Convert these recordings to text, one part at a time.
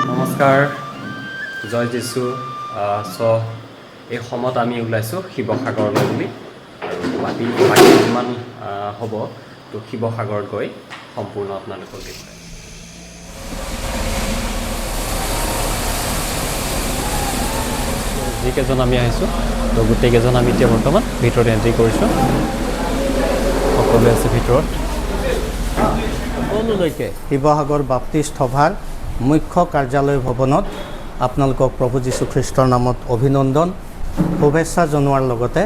নমস্কাৰ, জয় যীশু। এই সময়ত আমি ওলাইছোঁ শিৱসাগৰলৈ বুলি, আৰু বাকী যিমান হ'ব তো শিৱসাগৰত গৈ সম্পূৰ্ণ আপোনালোকক দেখুৱাই। যিকেইজন আমি আহিছোঁ তো গোটেইকেইজন আমি এতিয়া বৰ্তমান ভিতৰত এণ্ট্ৰি কৰিছোঁ। সকলোৱে আছে ভিতৰত। সকলোলৈকে শিৱসাগৰ বাপ্তিষ্ট সভাৰ মুখ্য কাৰ্যালয় ভৱনত আপোনালোকক প্ৰভু যীশুখ্ৰীষ্টৰ নামত অভিনন্দন, শুভেচ্ছা জনোৱাৰ লগতে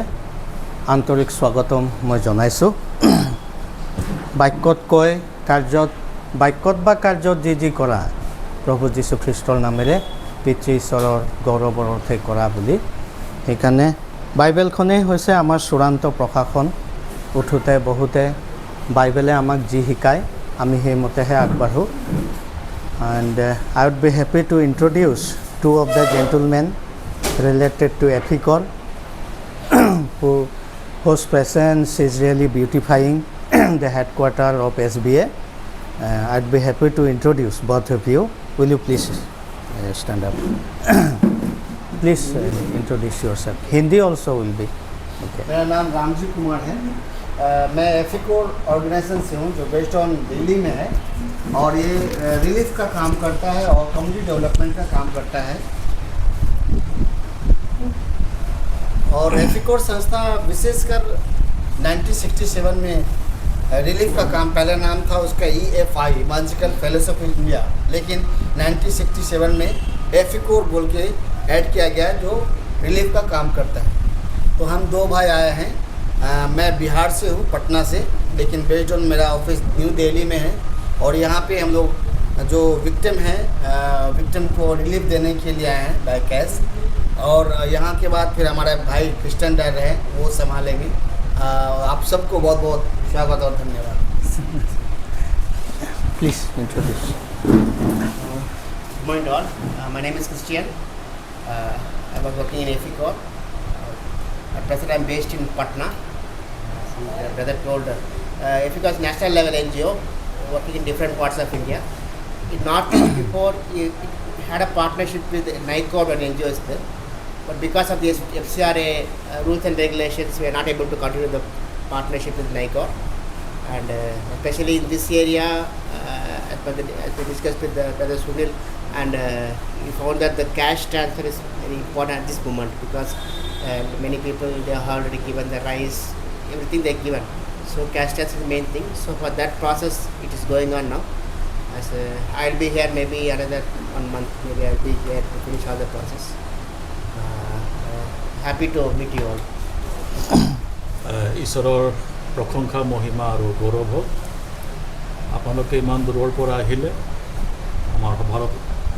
আন্তৰিক স্বাগতম মই জনাইছোঁ। বাক্যতকৈ বাক্যত বা কাৰ্যত যি কৰা প্ৰভু যীশুখ্ৰীষ্টৰ নামেৰে পিতৃ ঈশ্বৰৰ গৌৰৱৰ অৰ্থে কৰা বুলি। সেইকাৰণে বাইবেলখনেই হৈছে আমাৰ চূড়ান্ত প্ৰশাসন। উঠোঁতে বহুতে বাইবেলে আমাক যি শিকায় আমি সেইমতেহে আগবাঢ়োঁ। And I would be happy to introduce two of the gentlemen related to Epicor whose presence is really beautifying the headquarters of SBA. I'd be happy to introduce both of you. Will you please stand up? Please introduce yourself. Hindi also will be. Okay. मेरा नाम रामजी कुमार है। मैं एफिकोर organisation से हूँ जो based on Delhi में है, और ये रिलीफ का काम करता है और कम्युनिटी डेवलपमेंट का काम करता है। और एफिकोर संस्था विशेषकर 1967 में रिलीफ का काम, पहला नाम था उसका EFI evangelical fellowship of India, लेकिन 1967 में एफिकोर बोल के ऐड किया गया जो रिलीफ का काम करता है। तो हम दो भाई आए हैं। मैं बिहार से हूँ, पटना से, लेकिन बेस्ड ऑन मेरा ऑफिस न्यू दिल्ली में है। और यहाँ पे हम लोग जो विक्टिम हैं, विक्टिम को रिलीफ देने के लिए आए हैं बाय कैश। और यहाँ के बाद फिर हमारे भाई क्रिस्टियन डर हैं, वो संभालेंगे। आप सबको बहुत बहुत स्वागत और धन्यवाद। Please introduce. Good morning all. My name is Christian. I was working in Eficor. At present, I am based in Patna. The brother told Eficor is national level NGO working in different parts of India. In Northeast before, it had a partnership with NICOR and NGOs there. But because of the FCRA rules and regulations, we are not able to continue the partnership with NICOR. And especially in this area, as we discussed with the brother Sunil, and we found that the cash transfer is very important at this moment, because many people, they have already given the rice, everything they given. So cash transfer is the main thing. So for that process, it is going on now. As I'll be here maybe another 1 month, maybe I'll be here to finish all the process. Happy to meet you all. ঈশ্বৰৰ প্ৰশংসা মহিমা আৰু গৌৰৱ হওক। আপোনালোকে ইমান দূৰৰ পৰা আহিলে আমাৰ সভাৰত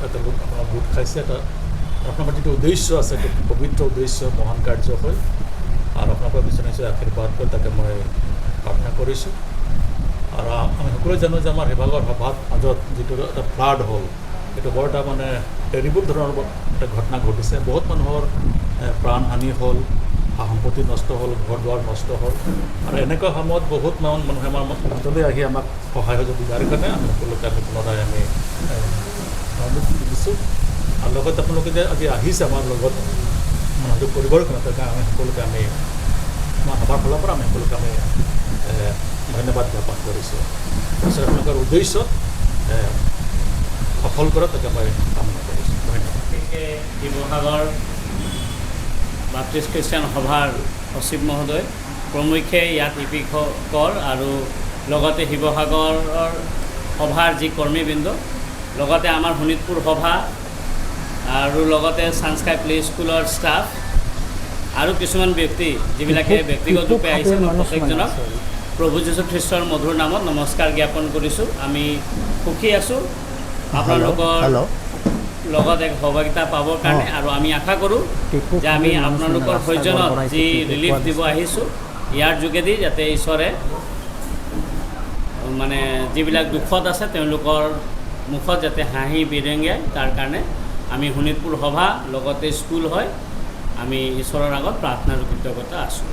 এটা আপোনাৰ গোট খাইছে। এটা আপোনালোকৰ যিটো উদ্দেশ্য আছে, এইটো পবিত্ৰ উদ্দেশ্য, মহান কাৰ্য হয়। আৰু আপোনালোকৰ পিছনে নিশ্চয় আশীৰ্বাদ কৰি তাকে মই প্ৰাৰ্থনা কৰিছোঁ। আৰু আমি সকলোৱে জানো যে আমাৰ শিৱসাগৰ সভাত মাজত যিটো এটা ফ্লাড হ'ল, এইটো বৰ এটা মানে টেৰিবল ধৰণৰ এটা ঘটনা ঘটিছে। বহুত মানুহৰ প্ৰাণহানি হ'ল, সম্পত্তি নষ্ট হ'ল, ঘৰ দুৱাৰ নষ্ট হ'ল। আৰু এনেকুৱা সময়ত বহুত মানুহে আমাৰ মাজলৈ আহি আমাক সহায় সহযোগ দিয়াৰ কাৰণে আমি সকলোকে আমি পুনৰাই আমি দিছোঁ। আৰু লগতে আপোনালোকে যে আজি আহিছে আমাৰ লগত সহযোগ কৰিবৰ কাৰণে, তাৰ কাৰণে আমি সকলোকে আমি আমাৰ সভাৰ ফালৰ পৰা আমি সকলোকে আমি ধন্যবাদ জ্ঞাপন কৰিছোঁ। তাৰপিছত আপোনালোকৰ উদ্দেশ্য সফল কৰা তাকে মই কামনা কৰিছোঁ। ধন্যবাদ। শিৱসাগৰ বাপ্তিষ্ট খ্ৰীষ্টান সভাৰ সচিব মহোদয় প্ৰমুখ্যে ইয়াত ইপিকৰ আৰু লগতে শিৱসাগৰৰ সভাৰ যি কৰ্মীবৃন্দ, লগতে আমাৰ শোণিতপুৰ সভা আৰু লগতে ছানস্কাই প্লে স্কুলৰ ষ্টাফ আৰু কিছুমান ব্যক্তি যিবিলাকে ব্যক্তিগত ৰূপে আহিছে, মই প্ৰত্যেকজনক প্ৰভু যীশুখ্ৰীষ্টৰ মধুৰ নামত নমস্কাৰ জ্ঞাপন কৰিছোঁ। আমি সুখী আছোঁ আপোনালোকৰ লগত এক সহভাগিতা পাবৰ কাৰণে। আৰু আমি আশা কৰোঁ যে আমি আপোনালোকৰ সৌজন্যত যি ৰিলিফ দিব আহিছোঁ, ইয়াৰ যোগেদি যাতে ঈশ্বৰে মানে যিবিলাক দুখত আছে তেওঁলোকৰ মুখত যাতে হাঁহি বিৰিঙায়, তাৰ কাৰণে আমি শোণিতপুৰ সভা লগতে স্কুল হয় আমি ঈশ্বৰৰ আগত প্ৰাৰ্থনা আৰু কৃতজ্ঞতা আছোঁ।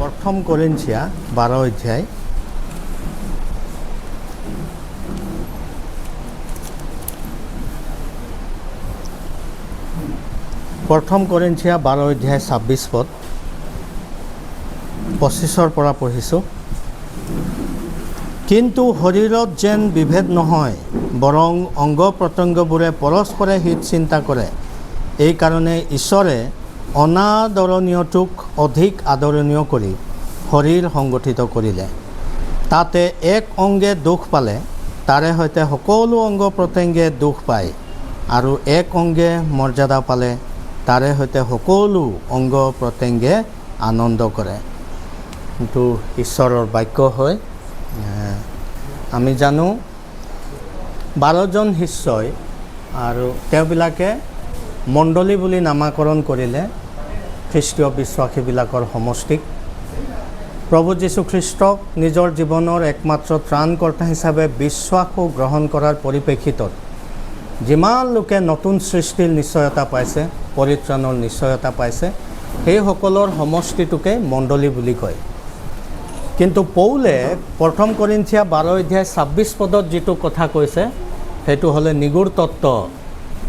প্ৰথম কৰিন্থিয়া 12 অধ্যায় প্ৰথম কৰিন্থিয়া 12 অধ্যায় 26 পদ 25 পৰা পঢ়িছোঁ। কিন্তু শৰীৰত যেন বিভেদ নহয়, বৰং অংগ প্ৰত্যংগবোৰে পৰস্পৰে হিত চিন্তা কৰে। এইকাৰণে ঈশ্বৰে অনাদৰণীয়টোক অধিক আদৰণীয় কৰি শৰীৰ সংগঠিত কৰিলে। তাতে এক অংগে দুখ পালে তাৰে সৈতে সকলো অংগ প্ৰত্যংগে দুখ পায়, আৰু এক অংগে মৰ্যাদা পালে তাৰে সৈতে সকলো অংগ প্ৰত্যংগে আনন্দ কৰে। কিন্তু ঈশ্বৰৰ বাক্য হয়। আমি জানো 12জন শিষ্যই আৰু তেওঁবিলাকে মণ্ডলী বুলি নামাকৰণ কৰিলে খ্ৰীষ্টীয় বিশ্বাসীবিলাকৰ সমষ্টিক। প্ৰভু যীশুখ্ৰীষ্টক নিজৰ জীৱনৰ একমাত্ৰ ত্ৰাণকৰ্তা হিচাপে বিশ্বাসো গ্ৰহণ কৰাৰ পৰিপ্ৰেক্ষিতত যিমান লোকে নতুন সৃষ্টিৰ নিশ্চয়তা পাইছে, পৰিত্ৰাণৰ নিশ্চয়তা পাইছে, সেইসকলৰ সমষ্টিটোকে মণ্ডলী বুলি কয়। কিন্তু পৌলে প্ৰথম কৰিন্থিয়া 12 অধ্যায় 26 পদত যিটো কথা কৈছে সেইটো হ'লে নিগুড় তত্ত্ব।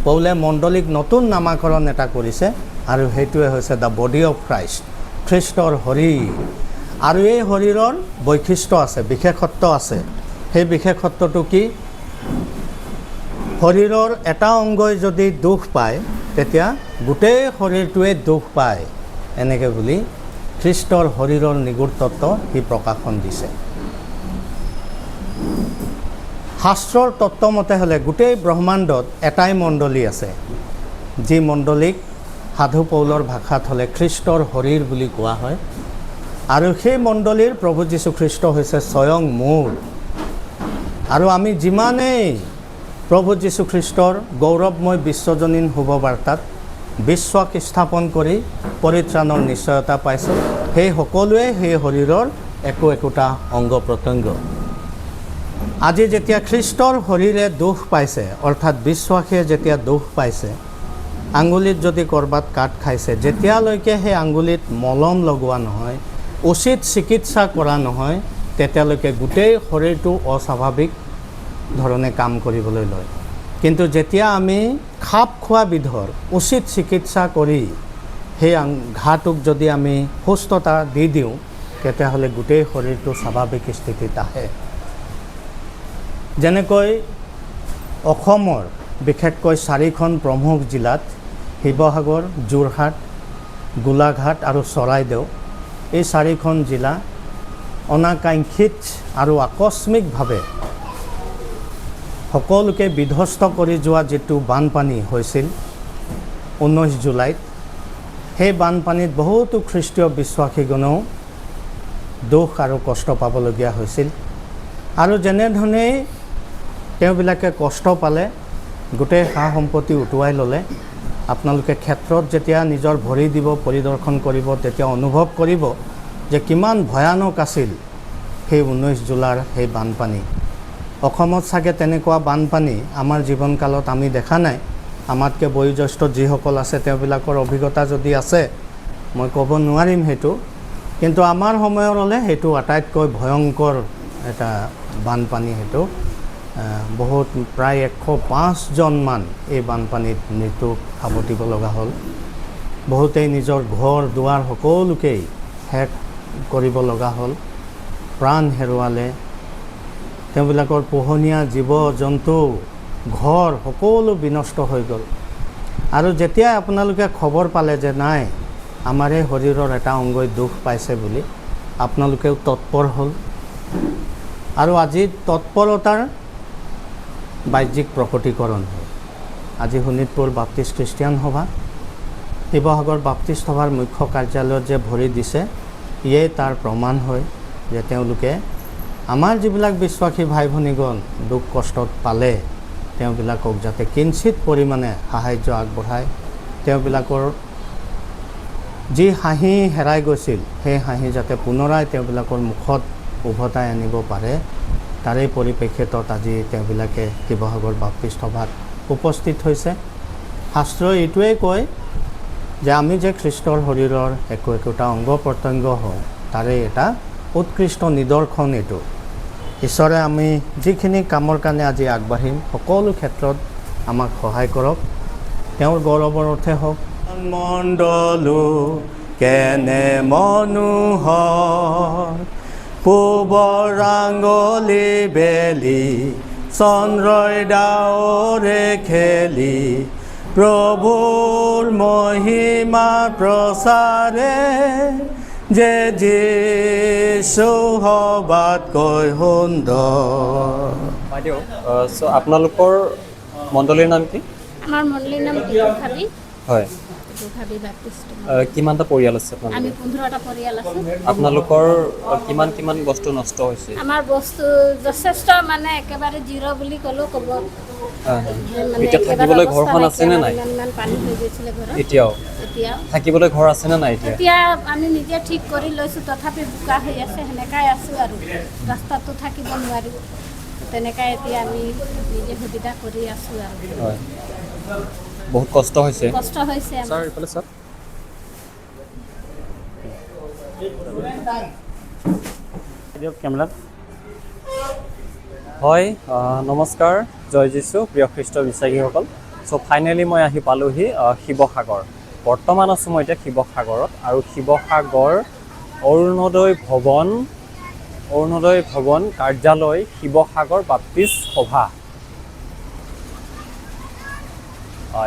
পৌলে মণ্ডলীক নতুন নামাকৰণ এটা কৰিছে, আৰু সেইটোৱে হৈছে দ্য বডি অফ খ্ৰাইষ্ট, খ্ৰীষ্টৰ শৰীৰ। আৰু এই শৰীৰৰ বৈশিষ্ট্য আছে, বিশেষত্ব আছে। সেই বিশেষত্বটো কি? শৰীৰৰ এটা অংগই যদি দুখ পায় তেতিয়া গোটেই শৰীৰটোৱে দুখ পায়, এনেকৈ বুলি খ্ৰীষ্টৰ শৰীৰৰ নিগুড় তত্ত্ব সি প্ৰকাশন দিছে। শাস্ত্ৰৰ তত্ত্বমতে হ'লে গোটেই ব্ৰহ্মাণ্ডত এটাই মণ্ডলী আছে, যি মণ্ডলীক সাধু পৌলৰ ভাষাত হ'লে খ্ৰীষ্টৰ শৰীৰ বুলি কোৱা হয়। আৰু সেই মণ্ডলীৰ প্ৰভু যীশুখ্ৰীষ্ট হৈছে স্বয়ং মূল। আৰু আমি যিমানেই প্ৰভু যীশুখ্ৰীষ্টৰ গৌৰৱময় বিশ্বজনীন শুভবাৰ্তাত বিশ্বাস স্থাপন কৰি পৰিত্ৰাণৰ নিশ্চয়তা পাইছোঁ, সেই সকলোৱে সেই শৰীৰৰ একোটা অংগ প্ৰত্যংগ। আজি যেতিয়া খ্ৰীষ্টৰ শৰীৰে দুখ পাইছে, অৰ্থাৎ বিশ্বাসীয়ে যেতিয়া দুখ পাইছে, আঙুলিত যদি ক'ৰবাত কাট খাইছে, যেতিয়ালৈকে সেই আঙুলিত মলম লগোৱা নহয়, উচিত চিকিৎসা কৰা নহয়, তেতিয়ালৈকে গোটেই শৰীৰটো অস্বাভাৱিক ধৰণে কাম কৰিবলৈ লয়। কিন্তু যেতিয়া আমি খাপ খোৱা বিধৰ উচিত চিকিৎসা কৰি সেই ঘাটোক যদি আমি সুস্থতা দি দিওঁ, তেতিয়াহ'লে গোটেই শৰীৰটো স্বাভাৱিক স্থিতিত আহে। যেনেকৈ অসমৰ বিশেষকৈ 4খন প্ৰমুখ জিলাত শিৱসাগৰ, যোৰহাট, গোলাঘাট আৰু চৰাইদেউ, এই 4খন জিলা অনাকাংক্ষিত আৰু আকস্মিকভাৱে সকলোকে বিধ্বস্ত কৰি যোৱা যিটো বানপানী হৈছিল 19 জুলাইত, সেই বানপানীত বহুতো খ্ৰীষ্টীয় বিশ্বাসীগণেও দুখ আৰু কষ্ট পাবলগীয়া হৈছিল। আৰু যেনেধৰণেই তেওঁবিলাকে কষ্ট পালে, গোটেই সা সম্পত্তি উটুৱাই ল'লে, আপোনালোকে ক্ষেত্ৰত যেতিয়া নিজৰ ভৰি দিব, পৰিদৰ্শন কৰিব, তেতিয়া অনুভৱ কৰিব যে কিমান ভয়ানক আছিল সেই 19 জুলাইৰ সেই বানপানী। অসমত চাগে তেনেকুৱা বানপানী আমাৰ জীৱনকালত আমি দেখা নাই। আমাতকৈ বয়োজ্যেষ্ঠ যিসকল আছে তেওঁবিলাকৰ অভিজ্ঞতা যদি আছে, মই ক'ব নোৱাৰিম সেইটো। কিন্তু আমাৰ সময়লৈ সেইটো আটাইতকৈ ভয়ংকৰ এটা বানপানী। সেইটো বহুত প্ৰায় 105জনমান এই বানপানীত মৃত্যু সাৱটিব লগা হ'ল। বহুতেই নিজৰ ঘৰ দুৱাৰ সকলোকেই শেষ কৰিব লগা হ'ল, প্ৰাণ হেৰুৱালে। তেওঁবিলাকৰ পোহনীয়া জীৱ জন্তু, ঘৰ সকলো বিনষ্ট হৈ গ'ল। আৰু যেতিয়া আপোনালোকে খবৰ পালে যে নাই আমাৰ এই শৰীৰৰ এটা অংগই দুখ পাইছে বুলি, আপোনালোকেও তৎপৰ হ'ল। আৰু আজি তৎপৰতাৰ বাহ্যিক প্ৰকটীকৰণ হ'ল। আজি শোণিতপুৰ বাপ্তিষ্ট খ্ৰীষ্টিয়ান সভা, শিৱসাগৰ বাপ্তিষ্ট সভাৰ মুখ্য কাৰ্যালয়ত যে ভৰি দিছে, ইয়েই তাৰ প্ৰমাণ হয় যে তেওঁলোকে আমাৰ যিবিলাক বিশ্বাসী ভাই ভনীগণ দুখ কষ্টত পালে, তেওঁবিলাকক যাতে কিঞ্চিত পৰিমাণে সাহাৰ্য আগবঢ়ায়, তেওঁবিলাকৰ যি হাঁহি হেৰাই গৈছিল, সেই হাঁহি যাতে পুনৰাই তেওঁবিলাকৰ মুখত উভতাই আনিব পাৰে, তাৰেই পৰিপ্ৰেক্ষিতত আজি তেওঁবিলাকে শিৱসাগৰ বাপ্তিষ্ট সভাত উপস্থিত হৈছে। শাস্ত্ৰই এইটোৱেই কয় যে আমি যে খ্ৰীষ্টৰ শৰীৰৰ একোটা অংগ প্ৰত্যংগ হওঁ, তাৰে এটা উৎকৃষ্ট নিদৰ্শন এইটো। ঈশ্বৰে আমি যিখিনি কামৰ কাৰণে আজি আগবাঢ়িম, সকলো ক্ষেত্ৰত আমাক সহায় কৰক। তেওঁৰ গৌৰৱৰ অৰ্থে হওক, মণ্ডলো কেনে মনোহৰ পূবৰ আঙলি বেলি চন্দ্ৰই ডাৱৰে খেলি প্ৰভুৰ মহিমা প্ৰচাৰে যে যীশু সবাতকৈ সুন্দৰ। বাইদেউ চ' আপোনালোকৰ মণ্ডলীৰ নাম কি? আমাৰ মণ্ডলীৰ নাম ভাবি হয় ভাবি বাপ্তিষ্ট। কিমানটা পৰিয়াল আছে আপোনালোকৰ? আমি 15টা পৰিয়াল আছোঁ। আপোনালোকৰ কিমান বস্তু নষ্ট হৈছে? আমাৰ বস্তু যথেষ্ট মানে একেবাৰে জিৰ' বুলি ক'লেও ক'ব। মানে এতিয়া একেবাৰে থাকিবলৈ অৱস্থা ঘৰখন নাইকিয়া, আছেনে নাই? ইমান পানী হৈ গৈছিলে ঘৰত। এতিয়াও এতিয়াও থাকিবলৈ ঘৰ আছেনে নাই? এতিয়া আমি নিজে ঠিক কৰি লৈছোঁ, তথাপি বোকা হৈ আছে, সেনেকাই আছোঁ আৰু ৰাস্তাটো থাকিব নোৱাৰি। তেনেকাই এতিয়া আমি নিজে সুবিধা কৰি আছোঁ আৰু হয়, বহুত কষ্ট হৈছে। কষ্ট হৈছে আমাৰ। ছাৰ এইফালে চাওক। হয়, নমস্কাৰ, জয় যীশু, প্ৰিয় খ্ৰীষ্ট বিশ্বাসীসকল। চ' ফাইনেলি মই আহি পালোহি শিৱসাগৰ। বৰ্তমান আছোঁ মই এতিয়া শিৱসাগৰত, আৰু শিৱসাগৰ অৰুণোদয় ভৱন কাৰ্যালয় শিৱসাগৰ বাপ্তিষ্ট সভা,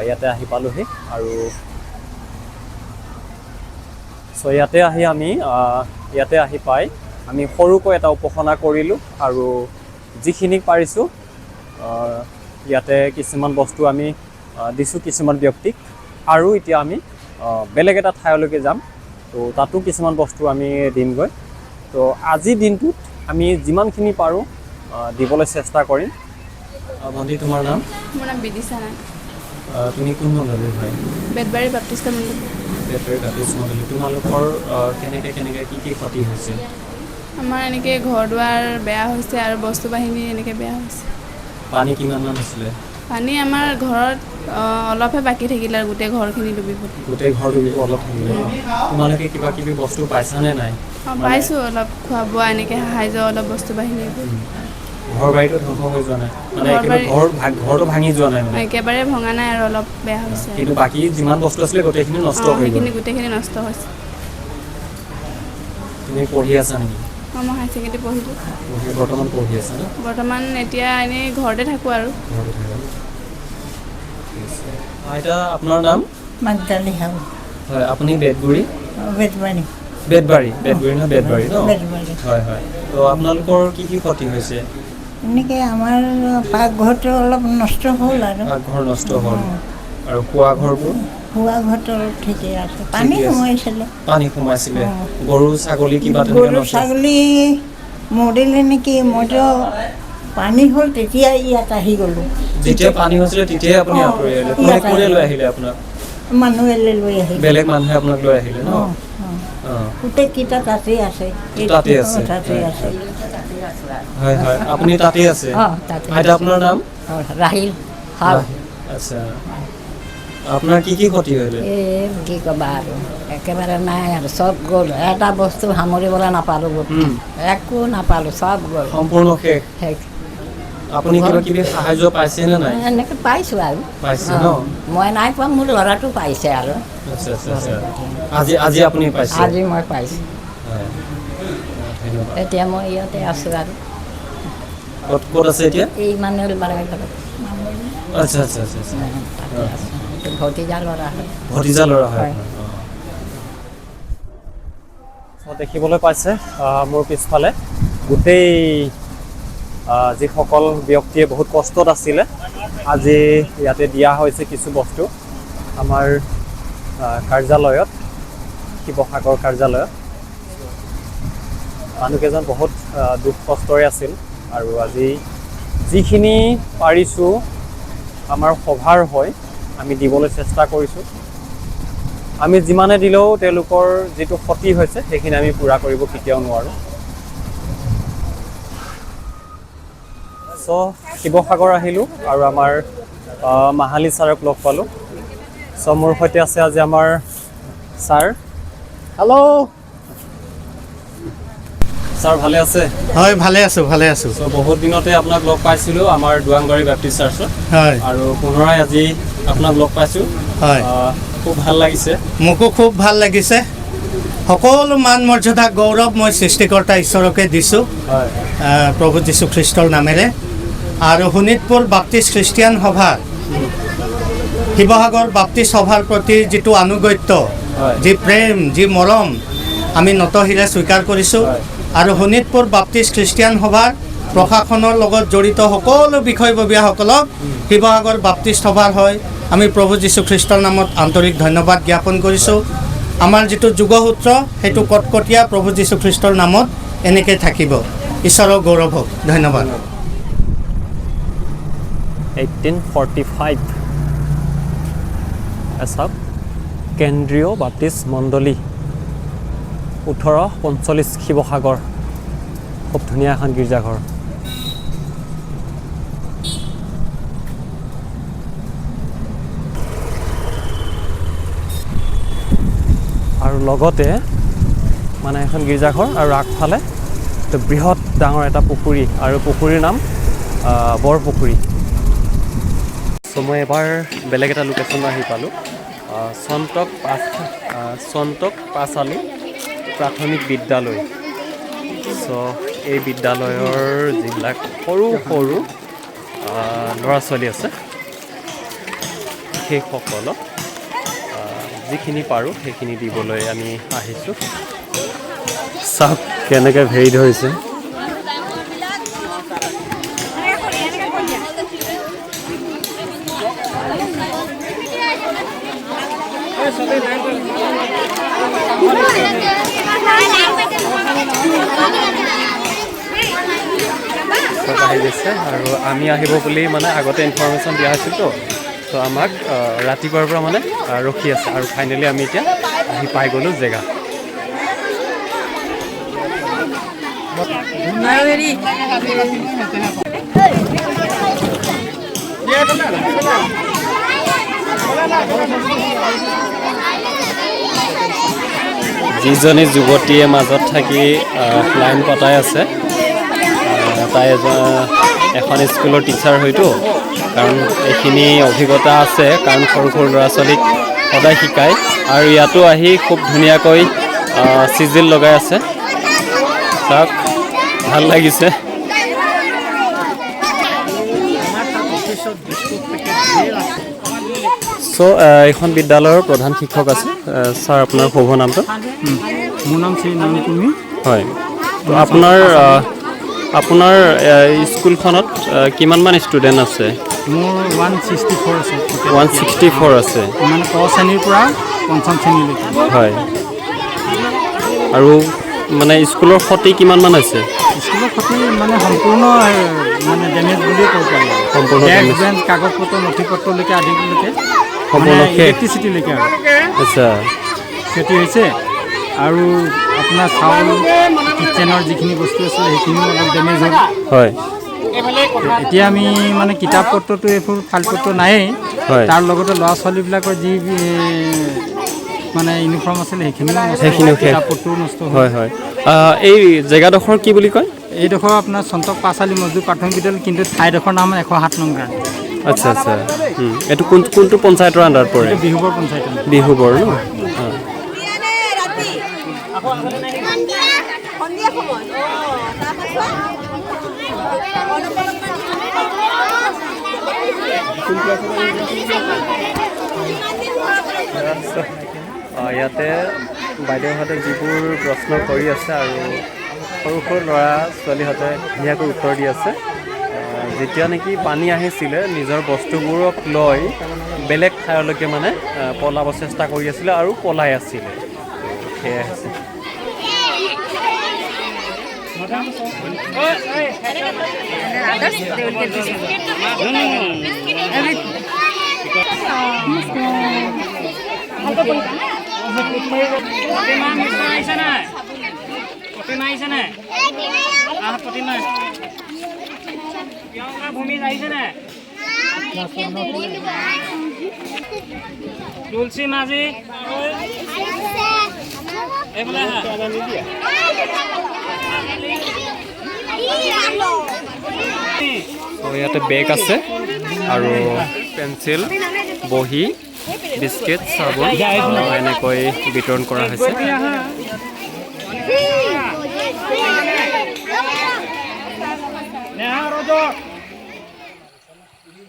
ইয়াতে আহি পালোহি। আৰু চ' ইয়াতে আহি পাই আমি সৰুকৈ এটা উপাসনা কৰিলোঁ, আৰু যিখিনি পাৰিছোঁ ইয়াতে কিছুমান বস্তু আমি দিছোঁ কিছুমান ব্যক্তিক, আৰু এতিয়া আমি বেলেগ এটা ঠাইলৈকে যাম। তো তাতো কিছুমান বস্তু আমি দিমগৈ। তো আজিৰ দিনটোত আমি যিমানখিনি পাৰোঁ দিবলৈ চেষ্টা কৰিম। ভণ্টি, তোমাৰ নাম? মোৰ নাম বিদিশা নাথ। তুমি কোন মণ্ডলীৰ হয়? বেতবাৰী বাপ্তিষ্ট মণ্ডলী। বেতবাৰী বাপ্তিষ্ট মণ্ডলী। তোমালোকৰ কেনেকৈ কি ক্ষতি হৈছে? আমাৰ এনেকৈ ঘৰ দুৱাৰ বেয়া হৈছে আৰু বস্তু বাহিনী এনেকৈ বেয়া হৈছে। পানী কিমানমান হৈছিলে? পানী আমাৰ ঘৰত অলপহে বাকী থাকিলে আৰু গোটেই ঘৰখিনি ডুবিব। গোটেই ঘৰ ডুবিব অলপ থাকিলে। তোমালোকে কিবা কিবি বস্তু পাইছানে নাই? পাইছোঁ, অলপ খোৱা বোৱা এনেকৈ সাহাৰ্য, অলপ বস্তু বাহিনী এইবোৰ। ঘৰ বাৰীটো ধ্বংস হৈ যোৱা নাই মানে? একেবাৰে ঘৰটো ভাঙি যোৱা নাই মানে? একেবাৰে ভঙা নাই আৰু অলপ বেয়া হৈছে। কিন্তু বাকী যিমান বস্তু আছিলে গোটেইখিনি নষ্ট হৈ গ'ল? সেইখিনি গোটেইখিনি নষ্ট হৈছে। তুমি পঢ়ি আছা নেকি? মই হায়াৰ ছেকেণ্ডেৰী পঢ়িলোঁ। বৰ্তমান পঢ়ি আছা ন? বৰ্তমান এতিয়া এনেই ঘৰতে থাকোঁ আৰু। এতিয়া আপোনাৰ নাম? মাগদালি হাউ হয়, আপুনি বেতগুৰি? বেতবাৰী বেতবাৰী ন? বেতবাৰী ন? বেতবাৰী। হয় হয়। তো আপোনালোকৰ কি ক্ষতি হৈছে? এনেকৈ আমাৰ পাকঘৰটো অলপ নষ্ট হ'ল আৰু পাকঘৰ নষ্ট হ'ল, আৰু খোৱা ঘৰবোৰ? খোৱা ঘৰটো অলপ ঠিকেই আছে। পানী সোমাইছিলে। পানী সোমাইছিলে। গৰু ছাগলী কিবা গৰু ছাগলী মৰিলে নেকি? মইতো পানী হ'ল তেতিয়া ইয়াত আহি গ'লোঁ। যেতিয়া পানী হৈছিলে তেতিয়াই আপুনি আঁতৰি আহিলে? কোনে লৈ আহিলে আপোনাক? মানুহে লৈ আহিলে। বেলেগ মানুহে আপোনাক লৈ আহিলে ন? গোটেইকেইটা তাতেই আছে। তাতেই আছে? তাতেই আছে। হয় হয়, আপুনি তাতেই আছে? তাতে। আইতা, আপোনাৰ নাম? ৰাহিল হাউ। আচ্ছা, আপোনাৰ কি ক্ষতি হ'লে? কি ক'বা আৰু, একেবাৰে নাই আৰু, চব গ'ল। এটা বস্তু সামৰিবলৈ নাপালোঁ, একো নাপালোঁ, চব গ'ল, সম্পূৰ্ণ শেষ? শেষ। আপুনি কিবা কিবি সাহায্য পাইছেনে নাই? এনেকৈ পাইছোঁ আৰু। পাইছে ন? মই নাই পোৱা, মোৰ ল'ৰাটো পাইছে আৰু। আচ্ছা আচ্ছা আচ্ছা। আজি আপুনি পাইছে? আজি মই পাইছোঁ। হয়, ধন্যবাদ। এতিয়া মই ইয়াতে আছোঁ আৰু। ক'ত আছে এতিয়া? এই মানুহ বাৰে ঘৰত আচ্ছা আচ্ছা আচ্ছা আচ্ছা। তাতে আছোঁ। এইটো ভতিজা ল'ৰা হয়। ভতিজা ল'ৰা হয়? দেখিবলৈ পাইছে মোৰ পিছফালে গোটেই যিসকল ব্যক্তিয়ে বহুত কষ্টত আছিলে, আজি ইয়াতে দিয়া হৈছে কিছু বস্তু আমাৰ কাৰ্যালয়ত, শিৱসাগৰ কাৰ্যালয়ত। মানুহকেইজন বহুত দুখ কষ্টৰে আছিল, আৰু আজি যিখিনি পাৰিছোঁ আমাৰ সভাৰ হয় আমি দিবলৈ চেষ্টা কৰিছোঁ। আমি যিমানে দিলেও তেওঁলোকৰ যিটো ক্ষতি হৈছে সেইখিনি আমি পূৰা কৰিব কেতিয়াও নোৱাৰোঁ। চ' শিৱসাগৰ আহিলোঁ আৰু আমাৰ মাহালি ছাৰক লগ পালোঁ। চ' মোৰ সৈতে আছে আজি আমাৰ ছাৰ। হেল্ল' ছাৰ, ভালে আছে? হয়, ভালে আছোঁ, ভালে আছোঁ। চ' বহুত দিনতে আপোনাক লগ পাইছিলোঁ আমাৰ দুৱাংবাৰী বাপ্তিষ্ট চাৰ্চত, হয় আৰু পুনৰাই আজি আপোনাক লগ পাইছোঁ। হয়। খুব ভাল লাগিছে মোকো খুব ভাল লাগিছে সকলো মান মৰ্যাদা গৌৰৱ মই সৃষ্টিকৰ্তা ঈশ্বৰকে দিছোঁ প্ৰভু যীশুখ্ৰীষ্টৰ নামেৰে আৰু শোণিতপুৰ বাপ্তিষ্ট খ্ৰীষ্টিয়ান সভা শিৱসাগৰ বাপ্তিষ্ট সভাৰ প্ৰতি যিটো আনুগত্য যি প্ৰেম যি মৰম আমি নতশিৰে স্বীকাৰ কৰিছোঁ আৰু শোণিতপুৰ বাপ্তিষ্ট খ্ৰীষ্টিয়ান সভাৰ প্ৰশাসনৰ লগত জড়িত সকলো বিষয়ববীয়াসকলক শিৱসাগৰ বাপ্তিষ্ট সভাৰ হয় আমি প্ৰভু যীশুখ্ৰীষ্টৰ নামত আন্তৰিক ধন্যবাদ জ্ঞাপন কৰিছোঁ আমাৰ যিটো যুগসূত্ৰ সেইটো কটকটীয়া প্ৰভু যীশুখ্ৰীষ্টৰ নামত এনেকৈ থাকিব ঈশ্বৰৰ গৌৰৱ হওক ধন্যবাদ 1845 এচাক কেন্দ্ৰীয় বাপ্তিষ্ট মণ্ডলী 1845 শিৱসাগৰ খুব ধুনীয়া এখন গীৰ্জাঘৰ আৰু লগতে মানে এখন গীৰ্জাঘৰ আৰু আগফালে বৃহৎ ডাঙৰ এটা পুখুৰী আৰু পুখুৰীৰ নাম বৰপুখুৰী চ' মই এবাৰ বেলেগ এটা লোকেশ্যন আহি পালোঁ সন্তক পাঁচালী প্ৰাথমিক বিদ্যালয় চ' এই বিদ্যালয়ৰ যিবিলাক সৰু সৰু ল'ৰা ছোৱালী আছে সেইসকলক যিখিনি পাৰোঁ সেইখিনি দিবলৈ আমি আহিছোঁ চাওক কেনেকৈ ভেৰি ধৰিছে চব আহি গৈছে আৰু আমি আহিব বুলি মানে আগতে ইনফৰমেশ্যন দিয়া হৈছিলতো তো আমাক ৰাতিপুৱাৰ পৰা মানে ৰখি আছে আৰু ফাইনেলি আমি এতিয়া আহি পাই গ'লোঁ জেগা যিজনী যুৱতীয়ে মাজত থাকি লাইন পতাই আছে তাই এখন স্কুলৰ টিচাৰ হয়তো কাৰণ এইখিনি অভিজ্ঞতা আছে কাৰণ সৰু সৰু ল'ৰা ছোৱালীক সদায় শিকায় আৰু ইয়াতো আহি খুব ধুনীয়াকৈ চিজিল লগাই আছে চাওক ভাল লাগিছে চ' এইখন বিদ্যালয়ৰ প্ৰধান শিক্ষক আছে ছাৰ আপোনাৰ শুভ নামটো মোৰ নাম শ্ৰী নামকুমি হয় তো আপোনাৰ স্কুলখনত কিমানমান ষ্টুডেণ্ট আছে মোৰ 164 আছে 164 আছে মানে ক শ্ৰেণীৰ পৰা পঞ্চম শ্ৰেণীলৈকে হয় আৰু মানে স্কুলৰ ক্ষতি কিমানমান হৈছে স্কুলৰ ক্ষতি মানে সম্পূৰ্ণ মানে ডেমেজ বুলিয়ে ক'ব পাৰি সম্পূৰ্ণ কাগজ পত্ৰ নথি পত্ৰলৈকে আদিলৈকে সম্পূৰ্ণ ইলেক্ট্ৰিচিটিলৈকে আৰু আচ্ছা ক্ষতি হৈছে আৰু আপোনাৰ চাউল কিটচেনৰ যিখিনি বস্তু আছিলে সেইখিনিও অলপ ডেমেজ হ'ল হয় এতিয়া আমি মানে কিতাপ পত্ৰটো এইবোৰ ফাইল পত্ৰ নায়েই তাৰ লগতে ল'ৰা ছোৱালীবিলাকৰ যি মানে ইউনিফৰ্ম আছিলে সেইখিনিও কিতাপ পত্ৰও নষ্ট হয় হয় এই জেগাডোখৰ কি বুলি কয় এইডোখৰ আপোনাৰ সন্তক পাঁচালী মজদুৰ প্ৰাথমিক বিদ্যালয় কিন্তু ঠাইডোখৰ নাম 107 নং গাঁও আচ্ছা আচ্ছা এইটো কোনটো পঞ্চায়তৰ আণ্ডাৰত পৰে বিহুবৰ পঞ্চায়ত বিহুবৰ ন ইয়াতে বাইদেউহঁতে যিবোৰ প্ৰশ্ন কৰি আছে আৰু সৰু সৰু ল'ৰা ছোৱালীহঁতে ধুনীয়াকৈ উত্তৰ দি আছে যেতিয়া নেকি পানী আহিছিলে নিজৰ বস্তুবোৰক লৈ বেলেগ ঠাইলৈকে মানে পলাব চেষ্টা কৰি আছিলে আৰু পলাই আছিলে সেয়াই আছে তুলসী মাঝি ইয়াতে বেগ আছে আৰু পেঞ্চিল বহি বিস্কিট চাবোন এনেকৈ বিতৰণ কৰা হৈছে।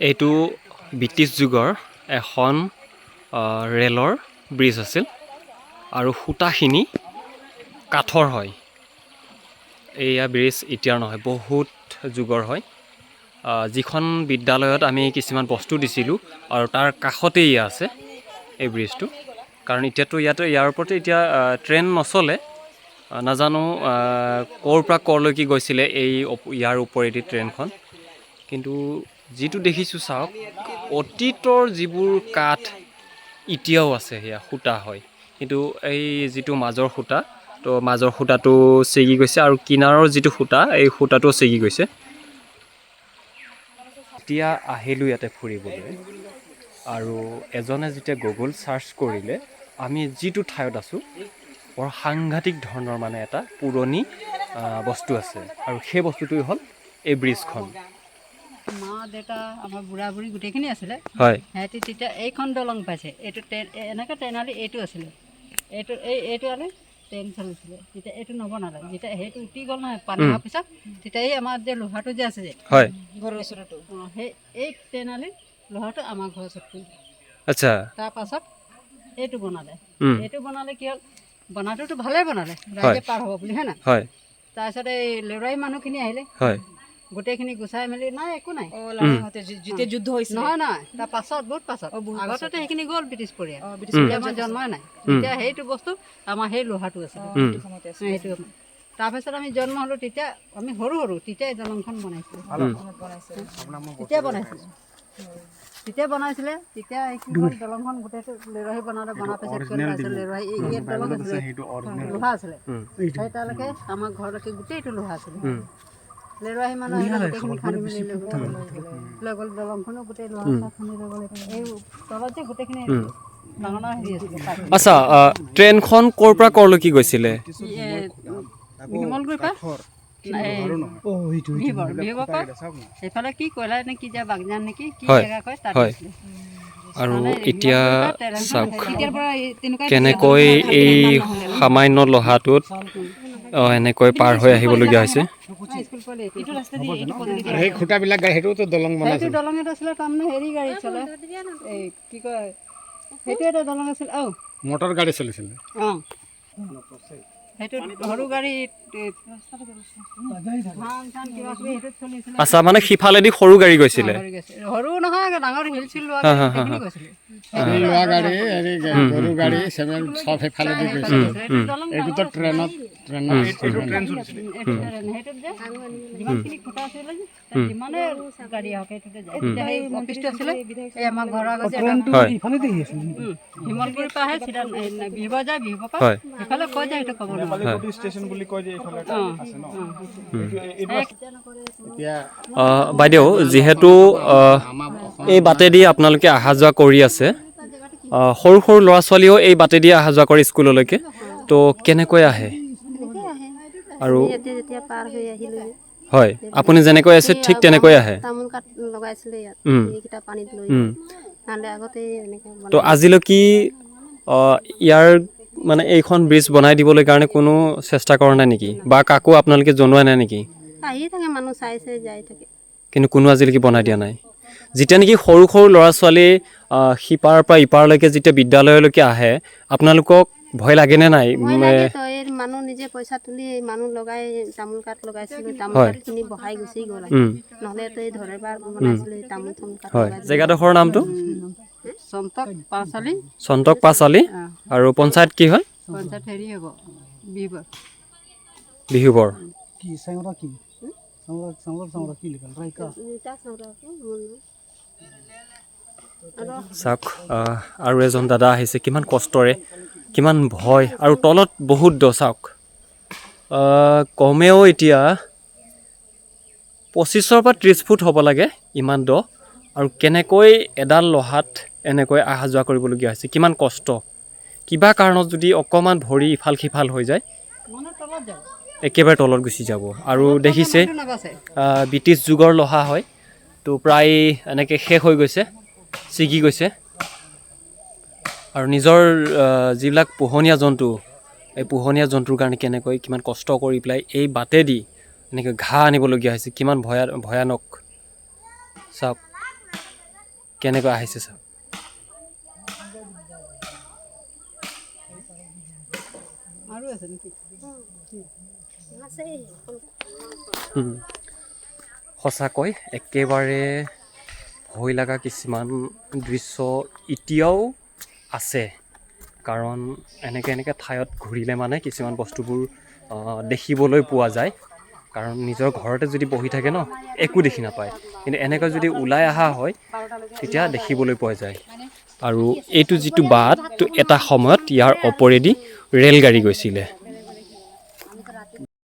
এইটো ব্ৰিটিছ যুগৰ এখন ৰেলৰ ব্ৰিজ আছিল আৰু সূতাখিনি কাঠৰ হয়। এয়া ব্ৰিজ এতিয়াৰ নহয়, বহুত যুগৰ হয়। যিখন বিদ্যালয়ত আমি কিছুমান বস্তু দিছিলোঁ আৰু তাৰ কাষতেই এয়া আছে এই ব্ৰিজটো। কাৰণ এতিয়াতো ইয়াৰ ওপৰতে এতিয়া ট্ৰেইন নচলে, নাজানো ক'ৰ পৰা ক'লৈকে গৈছিলে ইয়াৰ ওপৰেদি ট্ৰেইনখন। কিন্তু যিটো দেখিছোঁ চাওক, অতীতৰ যিবোৰ কাঠ এতিয়াও আছে, সেয়া সূতা হয়। কিন্তু এই যিটো মাজৰ সূতা, তো মাজৰ সূতাটো ছিগি গৈছে আৰু কিনাৰৰ যিটো সূতা, এই সূতাটোও ছিগি গৈছে। এতিয়া আহিলোঁ ইয়াতে ফুৰিবলৈ আৰু এজনে যেতিয়া গুগল ছাৰ্চ কৰিলে, আমি যিটো ঠাইত আছোঁ বৰ সাংঘাতিক ধৰণৰ মানে এটা পুৰণি বস্তু আছে আৰু সেই বস্তুটোৱে হ'ল এই ব্ৰিজখন। মা দেউতা আমাৰ বুঢ়া বুঢ়ী গোটেইখিনি আছিলে। হয়, সিহঁতি তেতিয়া এইখন দলং পাইছে। এইটো এনেকৈ ট্ৰেইনালি এইটো আছিলে, এইটো আলে ট্ৰেইন চলিছিলে। তেতিয়া এইটো নবনালে, যেতিয়া সেইটো উটি গ'ল নহয় পানী হোৱাৰ পিছত, তেতিয়া এই আমাৰ যে লোহাটো যে আছে যে ঘৰৰ ওচৰতো, সেই এই ট্ৰেইনালি লোহাটো আমাৰ ঘৰৰ ওচৰত পৰিলে। আচ্ছা, তাৰপাছত এইটো বনালে। এইটো বনালে কি হ'ল, বনাটোতো ভালেই বনালে, ৰাইজে পাৰ হ'ব বুলি, হয় নাই? হয়। তাৰপিছত এই লেৰুৱাৰী মানুহখিনি আহিলে, হয়, গোটেইখিনি গুচাই মেলি নাই একো নাই। যেতিয়া যুদ্ধ হৈছিল নহয় নহয়, তাৰ পাছত বহুত পাছত, আগতে সেইখিনি গ'ল ব্ৰিটিছ পৰিয়াল, আমাৰ জন্মই নাই। তেতিয়া সেইটো বস্তু আমাৰ সেই লোহাটো আছে, সেইটো। তাৰপিছত আমি জন্ম হ'লোঁ, তেতিয়া আমি সৰু তেতিয়া দলংখন বনাইছিলোঁ। তেতিয়া বনাইছিলে, তেতিয়া দলংখন গোটেইটো লেৰুৱাই বনালে। বনাৰ পিছত লেৰুৱাই ইয়াত দলং আছিলে, লোহা আছিলে। সেই তালৈকে আমাৰ ঘৰলৈকে গোটেইটো লোহা আছিলে। লেৰুৱাহী মানুহ গোটেইখিনি খান্দি মেলি লৈ গ'ল। দলংখনো গোটেই লোহা খান্দি লৈ গ'ল। এই তলত যে গোটেইখিনি ডাঙৰ ডাঙৰ হেৰি আছিলে। আচ্ছা, ট্ৰেইনখন ক'ৰ পৰা ক'লৈকে গৈছিলে? শিমলগুৰিৰ পৰা এইফালে কি কয়লা নে কি যে বাগজান নেকি কি জেগা কয় তাত গৈছিলে। আৰু এতিয়া চাওক কেনেকৈ এই সামান্য লোহাটোত এনেকৈ পাৰ হৈ আহিবলগীয়া হৈছে। সেই খুঁটাবিলাক সেইটোতো দলং সেইটো দলং এটা আছিলে, তাৰমানে হেৰি গাড়ী চলে, এই কি কয়, সেইটো এটা দলং আছিল। মটৰ গাড়ী চলিছিলে। অঁ, সেইটো সৰু গাড়ী আচ্ছা, মানে সিফালেদি সৰু গাড়ী গৈছিলে? সৰু নহয়, ডাঙৰ হিল চিল লোৱা গৈছিলে। লোৱা গাড়ী, গৰু গাড়ী, চেমেণ্ট চব সেইফালেদি গৈছিলে। এইটোতো ট্ৰেইনত যিমানখিনি খুঁটা আছিলে, যিমানে গাড়ী আহক সেইটোতে যায়। তেতিয়া সেই অফিচটো আছিলে এই আমাৰ ঘৰৰ আগত, শিমলগুৰিৰ পৰা আহে চিধা বিহব যায়, বিহবৰ পৰা সেইফালে কৈ যায়, সেইটো ক'ব বাইদেউ, যিহেতু এই বাটেদি আপোনালোকে অহা যোৱা কৰি আছে, সৰু সৰু ল'ৰা ছোৱালীও এই বাটেদি অহা যোৱা কৰে স্কুললৈকে, তো কেনেকৈ আহে? আৰু হয়, আপুনি যেনেকৈ আছে ঠিক তেনেকৈ আহে। তো আজিলৈকে ইয়াৰ মানে এইখন ব্ৰিজ বনাই দিবলৈ কাৰণে কোনো চেষ্টা কৰা নাই নেকি, বা কাকো আপোনালোকে জনোৱা নাই নেকি? আহি থাকে মানুহ, চাইছে যাই থাকে, কিন্তু কোনো আজিলৈকে বনাই দিয়া নাই। যেতিয়া নেকি সৰু সৰু ল'ৰা ছোৱালী সিপাৰৰ পৰা ইপাৰলৈকে যেতিয়া বিদ্যালয়লৈকে আহে, আপোনালোকক ভয় লাগেনে নাই? মানুহ নিজে পইচা তুলি মানুহ লগাই তামোল কাঠ লগাইছিলোঁ, তামোল কাঠখিনি বহাই গুচি গ'ল। নহ'লেতো এই ধৰে বাৰ বনাইছিলোঁ তামোল কাঠ। হয়, জেগাডোখৰৰ নামটো চন্তক পাঁচালি, আৰু পঞ্চায়ত কি হয়? পঞ্চায়ত হেৰি হ'ব, বিহুবৰ। চাওক, আৰু এজন দাদা আহিছে, কিমান কষ্টৰে, কিমান ভয়, আৰু তলত বহুত দ। চাওক, কমেও এতিয়া 25-ৰ পৰা 30 ফুট হ'ব লাগে, ইমান দ। আৰু কেনেকৈ এডাল লোহাত এনেকৈ অহা যোৱা কৰিবলগীয়া হৈছে, কিমান কষ্ট। কিবা কাৰণত যদি অকণমান ভৰি ইফাল সিফাল হৈ যায়, একেবাৰে তলত গুচি যাব। আৰু দেখিছে ব্ৰিটিছ যুগৰ লোহা হয়, তো প্ৰায় এনেকৈ শেষ হৈ গৈছে, ছিগি গৈছে। আৰু নিজৰ যিবিলাক পোহনীয়া জন্তু এই পোহনীয়া জন্তুৰ কাৰণে কেনেকৈ কিমান কষ্ট কৰি পেলাই এই বাটেদি এনেকৈ ঘাঁহ আনিবলগীয়া হৈছে কিমান ভয়ানক চাওক কেনেকৈ আহিছে চাওক সঁচাকৈ একেবাৰে ভয় লগা কিছুমান দৃশ্য এতিয়াও আছে কাৰণ এনেকৈ ঠাইত ঘূৰিলে মানে কিছুমান বস্তুবোৰ দেখিবলৈ পোৱা যায় কাৰণ নিজৰ ঘৰতে যদি বহি থাকে ন একো দেখি নাপায় কিন্তু এনেকৈ যদি ওলাই অহা হয় তেতিয়া দেখিবলৈ পোৱা যায় আৰু এইটো যিটো বাট এটা সময়ত ইয়াৰ ওপৰেদি ৰেলগাড়ী গৈছিলে